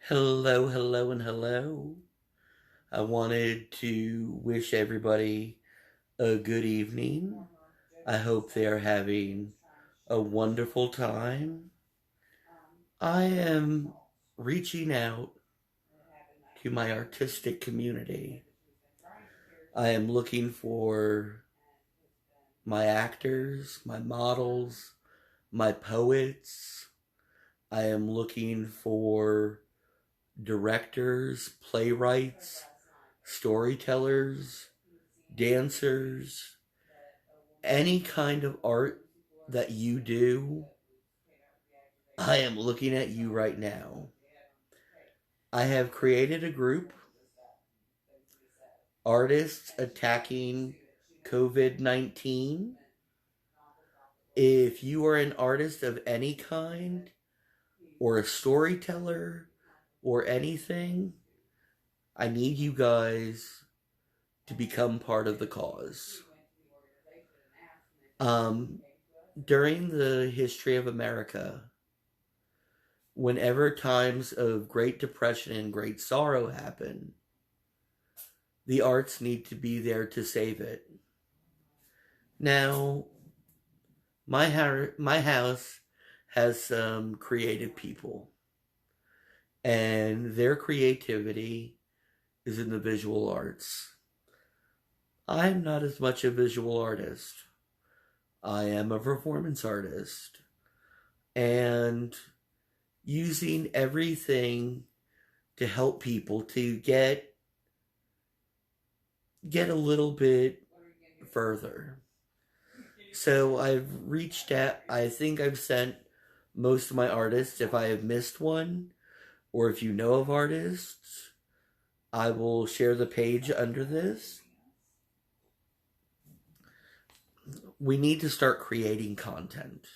Hello, hello, and hello. I wanted to wish everybody a good evening. I hope they are having a wonderful time. I am reaching out to my artistic community. I am looking for my actors, my models, my poets. I am looking for directors, playwrights, storytellers, dancers, any kind of art that you do. I am looking at you right now. I have created a group, Artists Attacking COVID 19. If you are an artist of any kind, or a storyteller, or anything, I need you guys to become part of the cause. Um, During the history of America, whenever times of Great Depression and great sorrow happen, the arts need to be there to save it. Now, my house has some creative people, and their creativity is in the visual arts. I'm not as much a visual artist. I am a performance artist. And using everything to help people to get a little bit further. So I've reached out, I think I've sent most of my artists. If I have missed one, or if you know of artists, I will share the page under this. We need to start creating content.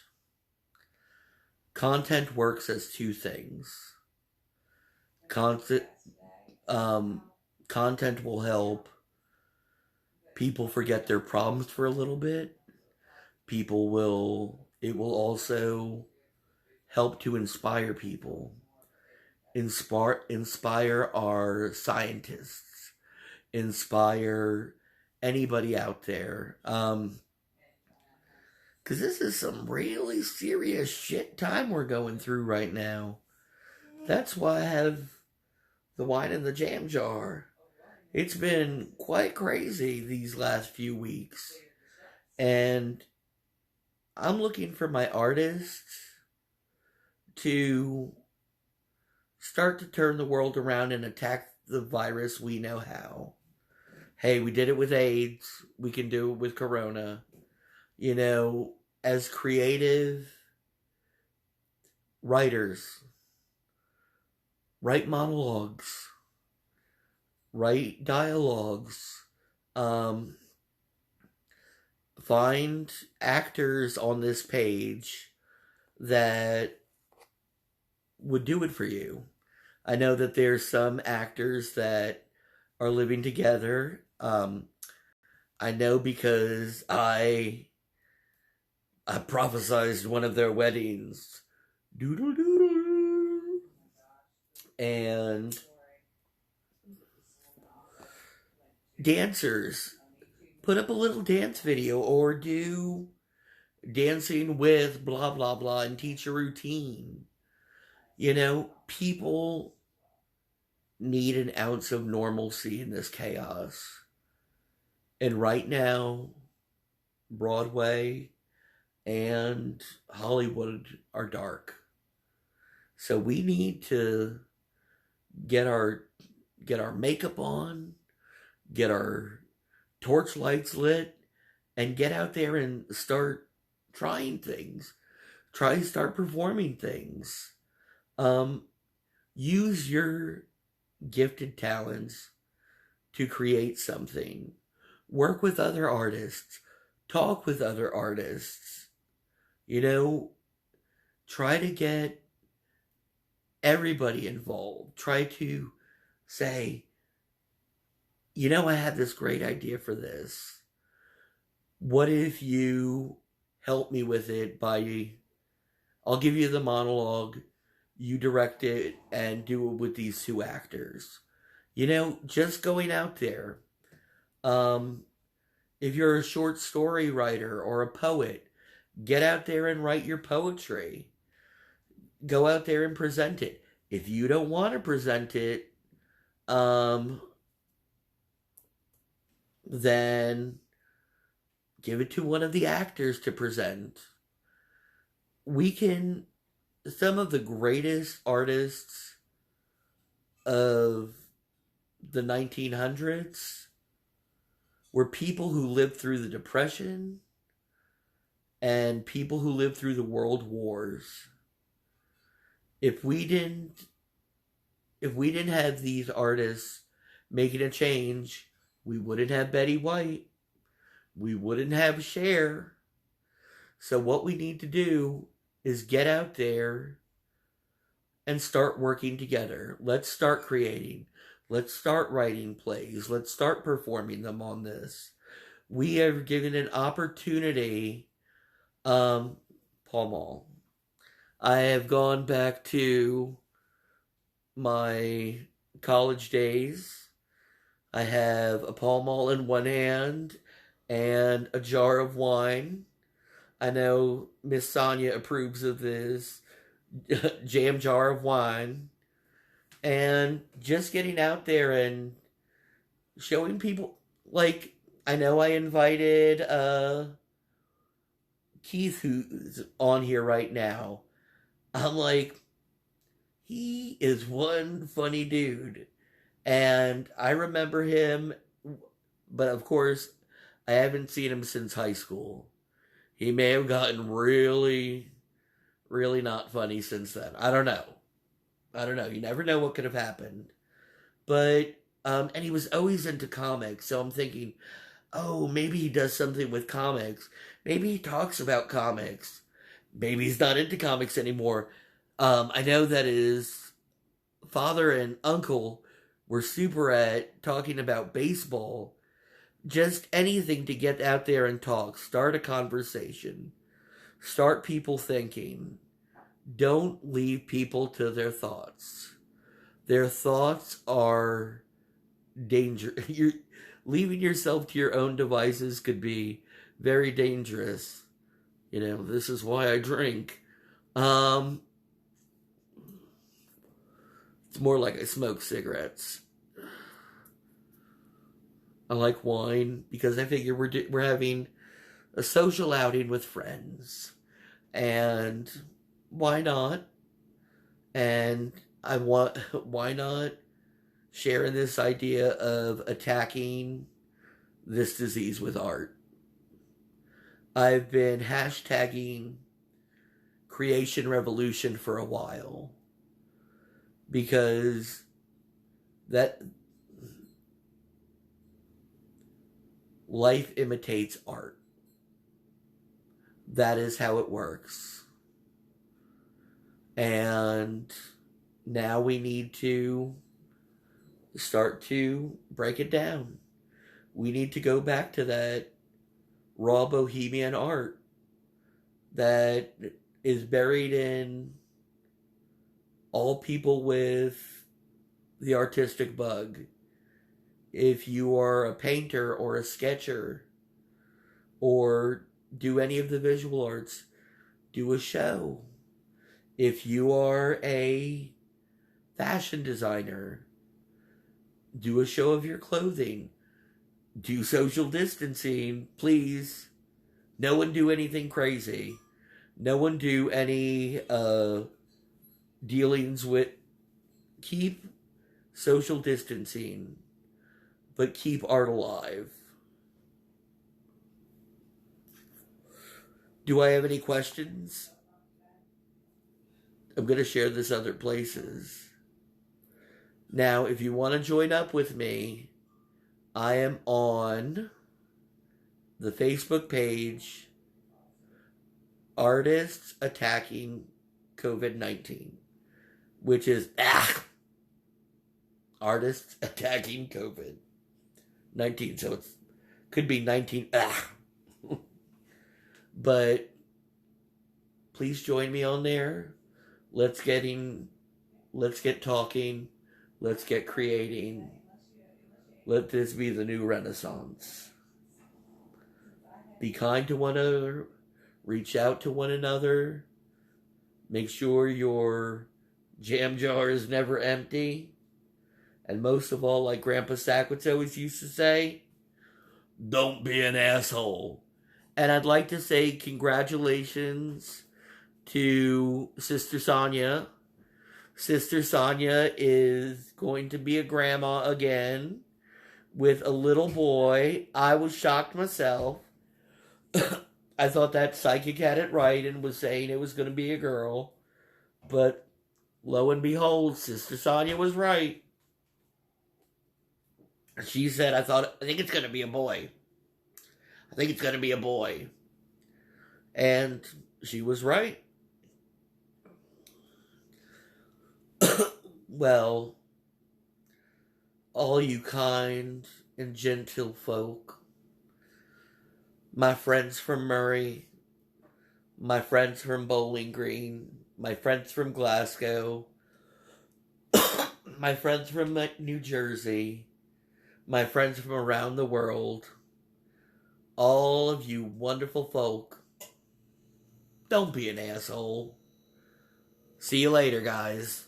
Content works as two things. Content, um, Content will help people forget their problems for a little bit. It will also help to inspire people. Inspire our scientists. Inspire anybody out there. Because this is some really serious shit time we're going through right now. That's why I have the wine in the jam jar. It's been quite crazy these last few weeks. And I'm looking for my artists to start to turn the world around and attack the virus we know how. Hey, we did it with AIDS. We can do it with Corona. As creative writers, write monologues, write dialogues, find actors on this page that would do it for you. I know that there's some actors that are living together. I know because I prophesized one of their weddings. Doodle doodle. And dancers, put up a little dance video or do dancing with blah blah blah and teach a routine. People need an ounce of normalcy in this chaos. And right now, Broadway and Hollywood are dark. So we need to get our makeup on, get our torch lights lit, and get out there and start trying things. Start performing things. Use your gifted talents to create something. Work with other artists. Talk with other artists. Try to get everybody involved. Try to say, I had this great idea for this. What if you help me with it I'll give you the monologue. you direct it and do it with these two actors. You know, just going out there. Um, if you're a short story writer or a poet, get out there and write your poetry. Go out there and present it. If you don't want to present it, um, then give it to one of the actors to present. We can, some of the greatest artists of the 1900s were people who lived through the Depression and people who lived through the World Wars. If we didn't have these artists making a change, we wouldn't have Betty White. We wouldn't have Cher. So what we need to do is get out there and start working together. Let's start creating. Let's start writing plays. Let's start performing them on this. We are given an opportunity. Pall Mall. I have gone back to my college days. I have a Pall Mall in one hand and a jar of wine. I know Miss Sonia approves of this jam jar of wine. And just getting out there and showing people, like, I know I invited Keith, who's on here right now. I'm like, he is one funny dude. And I remember him, but of course, I haven't seen him since high school. He may have gotten really, really not funny since then. I don't know. You never know what could have happened. But, and he was always into comics. So I'm thinking, oh, maybe he does something with comics. Maybe he talks about comics. Maybe he's not into comics anymore. I know that his father and uncle were super at talking about baseball. Just anything to get out there and talk. Start a conversation. Start people thinking. Don't leave people to their thoughts. Their thoughts are danger. You're leaving yourself to your own devices could be very dangerous. You know, this is why I drink. It's more like I smoke cigarettes. I like wine because I figure we're having a social outing with friends, and why not? And why not sharing this idea of attacking this disease with art? I've been hashtagging Creation Revolution for a while because that life imitates art. That is how it works. And now we need to start to break it down. We need to go back to that raw bohemian art that is buried in all people with the artistic bug. If you are a painter or a sketcher or do any of the visual arts, do a show. If you are a fashion designer, do a show of your clothing. Do social distancing, please. No one do anything crazy. No one do any dealings with... Keep social distancing, but keep art alive. Do I have any questions? I'm going to share this other places. Now, if you want to join up with me, I am on the Facebook page, Artists Attacking COVID-19, which is Artists Attacking COVID-19. So it could be 19. But please join me on there. Let's let's get talking, let's get creating. Let this be the new Renaissance. Be kind to one another, reach out to one another, make sure your jam jar is never empty, and most of all, like Grandpa Sackwitz always used to say, don't be an asshole. And I'd like to say congratulations to Sister Sonia. Sister Sonia is going to be a grandma again with a little boy. I was shocked myself. I thought that psychic had it right and was saying it was going to be a girl. But lo and behold, Sister Sonia was right. She said, I think it's going to be a boy. I think it's going to be a boy. And she was right. Well, all you kind and gentle folk, my friends from Murray, my friends from Bowling Green, my friends from Glasgow, my friends from New Jersey, my friends from around the world, all of you wonderful folk, don't be an asshole. See you later, guys.